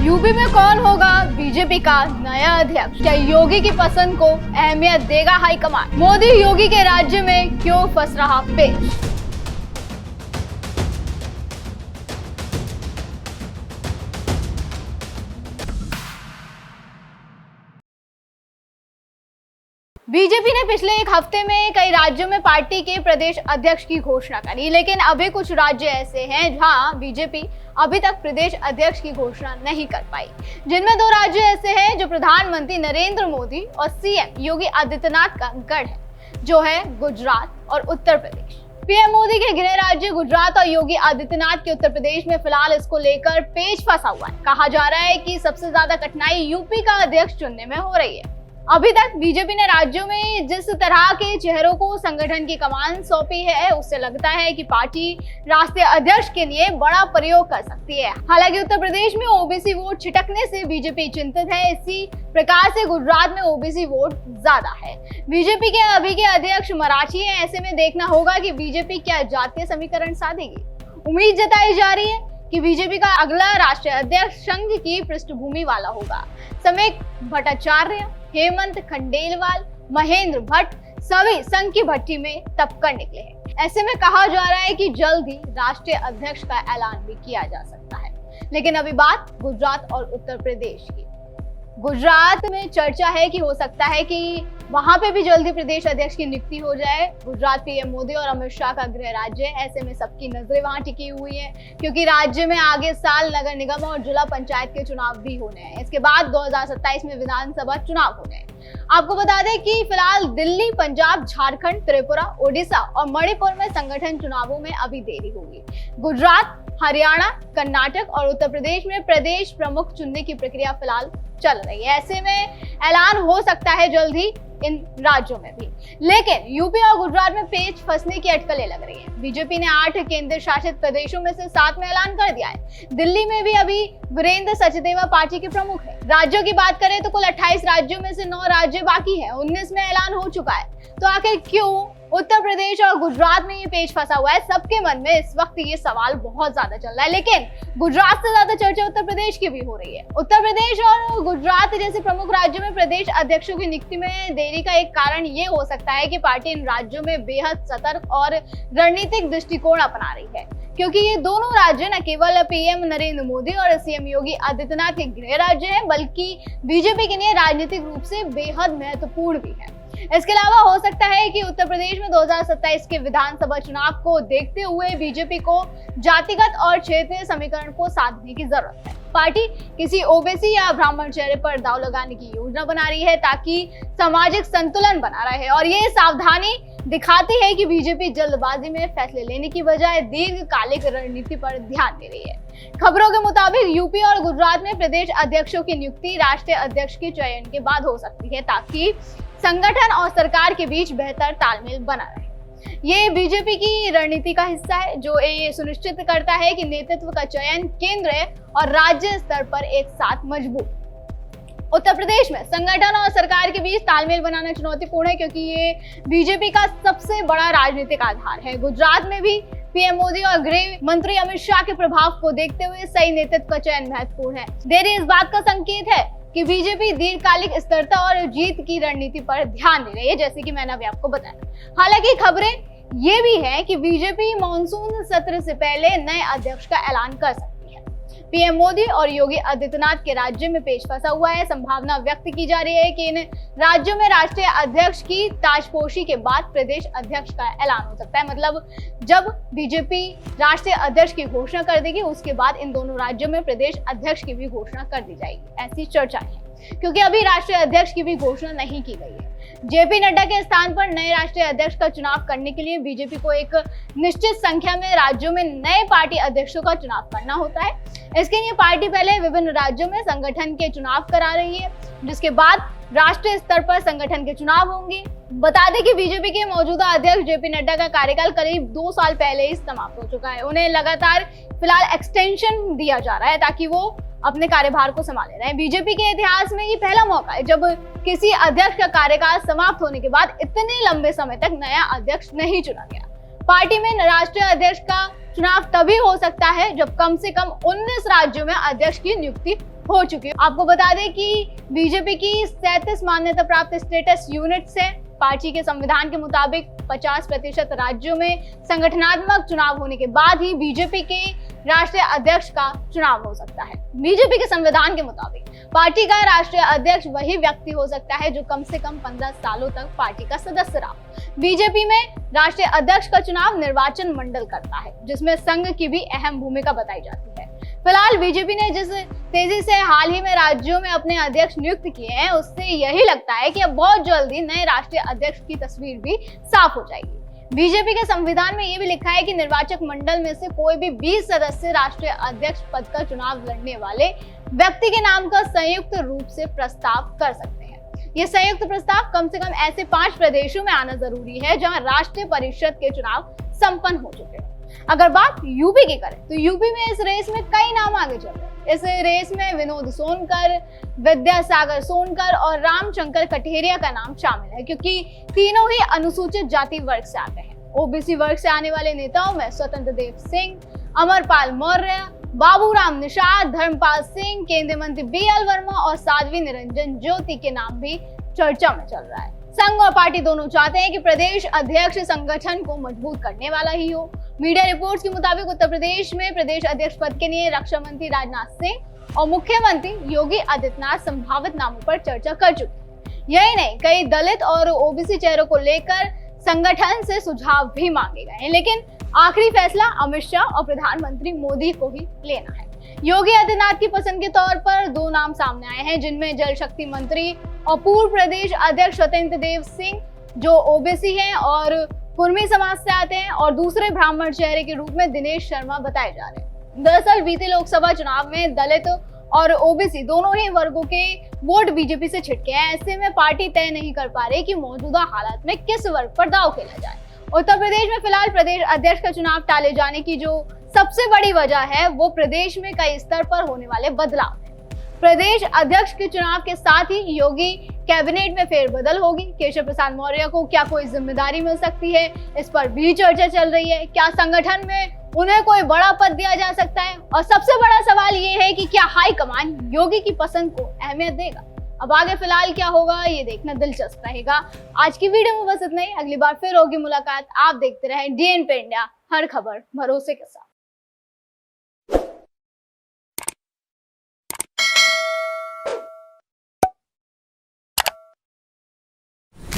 UP में कौन होगा बीजेपी का नया अध्यक्ष? क्या योगी की पसंद को अहमियत देगा हाईकमान? मोदी योगी के राज्य में क्यों फंस रहा पेच? बीजेपी ने पिछले एक हफ्ते में कई राज्यों में पार्टी के प्रदेश अध्यक्ष की घोषणा करी, लेकिन अभी कुछ राज्य ऐसे हैं जहां बीजेपी अभी तक प्रदेश अध्यक्ष की घोषणा नहीं कर पाई, जिनमें दो राज्य ऐसे हैं जो प्रधानमंत्री नरेंद्र मोदी और सीएम योगी आदित्यनाथ का गढ़ है, जो है गुजरात और उत्तर प्रदेश। पीएम मोदी के गृह राज्य गुजरात और योगी आदित्यनाथ के उत्तर प्रदेश में फिलहाल इसको लेकर पेच फंसा हुआ है। कहा जा रहा है कि सबसे ज्यादा कठिनाई यूपी का अध्यक्ष चुनने में हो रही है। अभी तक बीजेपी ने राज्यों में जिस तरह के चेहरों को संगठन की कमान सौंपी है, उससे लगता है कि पार्टी राष्ट्रीय अध्यक्ष के लिए बड़ा प्रयोग कर सकती है। हालांकि उत्तर प्रदेश में ओबीसी वोट छिटकने से बीजेपी चिंतित है। इसी प्रकार से गुजरात में ओबीसी वोट ज्यादा है। बीजेपी के अभी के अध्यक्ष मराठी है। ऐसे में देखना होगा कि बीजेपी क्या जातीय समीकरण साधेगी। उम्मीद जताई जा रही है कि बीजेपी का अगला राष्ट्रीय अध्यक्ष संघ की पृष्ठभूमि वाला होगा। समेत भट्टाचार्य, हेमंत खंडेलवाल, महेंद्र भट्ट सभी संघ की भट्टी में तपकर निकले हैं। ऐसे में कहा जा रहा है कि जल्द ही राष्ट्रीय अध्यक्ष का ऐलान भी किया जा सकता है। लेकिन अभी बात गुजरात और उत्तर प्रदेश की। गुजरात में चर्चा है कि हो सकता है कि वहां पे भी जल्दी प्रदेश अध्यक्ष की नियुक्ति हो जाए। गुजरात पीएम मोदी और अमित शाह का गृह राज्य है। ऐसे में सबकी नजरें वहां टिकी हुई हैं, क्योंकि राज्य में आगे साल नगर निगम और जिला पंचायत के चुनाव भी होने हैं। इसके बाद 2027 में विधानसभा चुनाव होने हैं। आपको बता दें कि फिलहाल दिल्ली, पंजाब, झारखंड, त्रिपुरा, ओडिशा और मणिपुर में संगठन चुनावों में अभी देरी होगी। गुजरात, हरियाणा, कर्नाटक और उत्तर प्रदेश में प्रदेश प्रमुख चुनने की प्रक्रिया फिलहाल चल रही है। ऐसे में ऐलान हो सकता है जल्द ही इन राज्यों में भी। लेकिन यूपी और गुजरात में पेच फंसने की अटकलें लग रही हैं। बीजेपी ने 8 केंद्र शासित प्रदेशों में से 7 में ऐलान कर दिया है। दिल्ली में भी अभी वीरेंद्र सचदेवा पार्टी के प्रमुख है। राज्यों की बात करें तो कुल 28 राज्यों में से 9 राज्य बाकी है। 19 में ऐलान हो चुका है। तो आखिर क्यों उत्तर प्रदेश और गुजरात में ये पेच फंसा हुआ है? सबके मन में इस वक्त ये सवाल बहुत ज्यादा चल रहा है। लेकिन गुजरात से ज्यादा चर्चा उत्तर प्रदेश की भी हो रही है। उत्तर प्रदेश और गुजरात जैसे प्रमुख राज्यों में प्रदेश अध्यक्षों की नियुक्ति में देरी का एक कारण ये हो सकता है कि पार्टी इन राज्यों में बेहद सतर्क और रणनीतिक दृष्टिकोण अपना रही है, क्योंकि ये दोनों राज्य न केवल पीएम नरेंद्र मोदी और सीएम योगी आदित्यनाथ के गृह राज्य हैं, बल्कि बीजेपी के लिए राजनीतिक रूप से बेहद महत्वपूर्ण भी है। इसके अलावा हो सकता है कि उत्तर प्रदेश में 2027 के विधानसभा चुनाव को देखते हुए बीजेपी को जातिगत और क्षेत्रीय समीकरण को साधने की जरूरत है। पार्टी किसी ओबीसी या ब्राह्मण चेहरे पर दांव लगाने की योजना बना रही है, ताकि सामाजिक संतुलन बना रहे, और ये सावधानी दिखाती है कि बीजेपी जल्दबाजी में फैसले लेने की बजाय दीर्घकालिक रणनीति पर ध्यान दे रही है। खबरों के मुताबिक यूपी और गुजरात में प्रदेश अध्यक्षों की नियुक्ति राष्ट्रीय अध्यक्ष के चयन के बाद हो सकती है, ताकि संगठन और सरकार के बीच बेहतर तालमेल बना रहे। ये बीजेपी की रणनीति का हिस्सा है, जो ये सुनिश्चित करता है कि नेतृत्व का चयन केंद्र और राज्य स्तर पर एक साथ मजबूत। उत्तर प्रदेश में संगठन और सरकार के बीच तालमेल बनाना चुनौतीपूर्ण है, क्योंकि ये बीजेपी का सबसे बड़ा राजनीतिक आधार है। गुजरात में भी पीएम मोदी और गृह मंत्री अमित शाह के प्रभाव को देखते हुए सही नेतृत्व का चयन महत्वपूर्ण है। देरी इस बात का संकेत है कि बीजेपी दीर्घकालिक स्थिरता और जीत की रणनीति पर ध्यान दे रही है, जैसे कि मैंने अभी आपको बताया। हालांकि खबरें ये भी है कि बीजेपी मानसून सत्र से पहले नए अध्यक्ष का ऐलान कर सकती है। पीएम मोदी और योगी आदित्यनाथ के राज्य में पेच फंसा हुआ है। संभावना व्यक्त की जा रही है कि इन राज्यों में राष्ट्रीय अध्यक्ष की ताजपोशी के बाद प्रदेश अध्यक्ष का ऐलान हो सकता है। मतलब जब बीजेपी राष्ट्रीय अध्यक्ष की घोषणा कर देगी, उसके बाद इन दोनों राज्यों में प्रदेश अध्यक्ष की भी घोषणा कर दी जाएगी, ऐसी चर्चा है, क्योंकि अभी राष्ट्रीय अध्यक्ष की भी घोषणा नहीं की गई है। जेपी नड्डा के स्थान पर नए राष्ट्रीय अध्यक्ष का चुनाव करने के लिए बीजेपी को एक निश्चित संख्या में राज्यों में नए पार्टी अध्यक्षों का चुनाव करना होता है। इसके लिए पार्टी पहले विभिन्न राज्यों में संगठन के चुनाव करा रही है, जिसके बाद राष्ट्रीय स्तर पर संगठन के चुनाव होंगे। बता दें कि बीजेपी के मौजूदा अध्यक्ष जेपी नड्डा का कार्यकाल करीब 2 साल पहले ही समाप्त हो चुका है। उन्हें लगातार फिलहाल एक्सटेंशन दिया जा रहा है, ताकि वो अपने कार्यभार को संभाले रहे। बीजेपी के इतिहास में ये पहला मौका है जब किसी अध्यक्ष का कार्यकाल समाप्त होने के बाद इतने लंबे समय तक नया अध्यक्ष नहीं चुना गया। पार्टी में राष्ट्रीय अध्यक्ष का चुनाव तभी हो सकता है जब कम से कम 19 राज्यों में अध्यक्ष की नियुक्ति हो चुकी है। आपको बता दें कि बीजेपी की 37 मान्यता प्राप्त स्टेटस यूनिट्स है। पार्टी के संविधान के मुताबिक 50% राज्यों में संगठनात्मक चुनाव होने के बाद ही बीजेपी के राष्ट्रीय अध्यक्ष का चुनाव हो सकता है। बीजेपी के संविधान के मुताबिक पार्टी का राष्ट्रीय अध्यक्ष वही व्यक्ति हो सकता है जो कम से कम 15 सालों तक पार्टी का सदस्य रहा। बीजेपी में राष्ट्रीय अध्यक्ष का चुनाव निर्वाचन मंडल करता है, जिसमें संघ की भी अहम भूमिका बताई जाती है। फिलहाल बीजेपी ने जिस तेजी से हाल ही में राज्यों में अपने अध्यक्ष नियुक्त किए हैं, उससे यही लगता है कि अब बहुत जल्दी नए राष्ट्रीय अध्यक्ष की तस्वीर भी साफ हो जाएगी। बीजेपी के संविधान में ये भी लिखा है कि निर्वाचक मंडल में से कोई भी 20 सदस्य राष्ट्रीय अध्यक्ष पद का चुनाव लड़ने वाले व्यक्ति के नाम का संयुक्त रूप से प्रस्ताव कर सकते हैं। ये संयुक्त प्रस्ताव कम से कम ऐसे 5 प्रदेशों में आना जरूरी है जहां राष्ट्रीय परिषद के चुनाव संपन्न हो चुके हैं। अगर बात यूपी की करें तो यूपी में इस रेस में कई नाम आगे चल रहे हैं। इस रेस में विनोद सोनकर, विद्यासागर सोनकर और रामशंकर कठेरिया का नाम शामिल है, क्योंकि तीनों ही अनुसूचित जाति वर्ग से आते हैं। ओबीसी वर्ग से आने वाले नेताओं में स्वतंत्र देव सिंह, अमरपाल मौर्य, बाबूराम निषाद, धर्मपाल सिंह, केंद्रीय मंत्री BL वर्मा और साध्वी निरंजन ज्योति के नाम भी चर्चा में चल रहा है। संघ और पार्टी दोनों चाहते हैं कि प्रदेश अध्यक्ष संगठन को मजबूत करने वाला ही हो। मीडिया रिपोर्ट्स के मुताबिक उत्तर प्रदेश में प्रदेश अध्यक्ष पद के लिए रक्षा मंत्री राजनाथ सिंह और मुख्यमंत्री योगी आदित्यनाथ संभावित नामों पर चर्चा कर चुके हैं। यही नहीं, कई दलित और ओबीसी चेहरों को लेकर संगठन से सुझाव भी मांगे गए हैं, लेकिन आखिरी फैसला अमित शाह और प्रधानमंत्री मोदी को ही लेना है। योगी आदित्यनाथ की पसंद के तौर पर 2 नाम सामने आए हैं, जिनमें जल शक्ति मंत्री और पूर्व प्रदेश अध्यक्ष स्वतंत्र देव सिंह जो ओबीसी हैं और कुर्मी समाज से आते हैं, और दूसरे ब्राह्मण चेहरे के रूप में दिनेश शर्मा बताए जा रहे हैं। दरअसल बीते लोकसभा चुनाव में दलित और ओबीसी दोनों ही वर्गों के वोट बीजेपी से छिटके हैं। ऐसे में पार्टी तय नहीं कर पा रही कि मौजूदा हालात में किस वर्ग पर दांव खेला जाए। उत्तर प्रदेश में फिलहाल प्रदेश अध्यक्ष का चुनाव टाले जाने की जो सबसे बड़ी वजह है वो प्रदेश में कई स्तर पर होने वाले बदलाव है। प्रदेश अध्यक्ष के चुनाव के साथ ही योगी कैबिनेट में फेरबदल होगी। केशव प्रसाद मौर्य को क्या कोई जिम्मेदारी मिल सकती है, इस पर भी चर्चा चल रही है। क्या संगठन में उन्हें कोई बड़ा पद दिया जा सकता है, और सबसे बड़ा सवाल ये है कि क्या हाईकमान योगी की पसंद को अहमियत देगा। अब आगे फिलहाल क्या होगा ये देखना दिलचस्प रहेगा। आज की वीडियो में बस इतना ही। अगली बार फिर होगी मुलाकात। आप देखते रहें DN पे इंडिया, हर खबर भरोसे के साथ।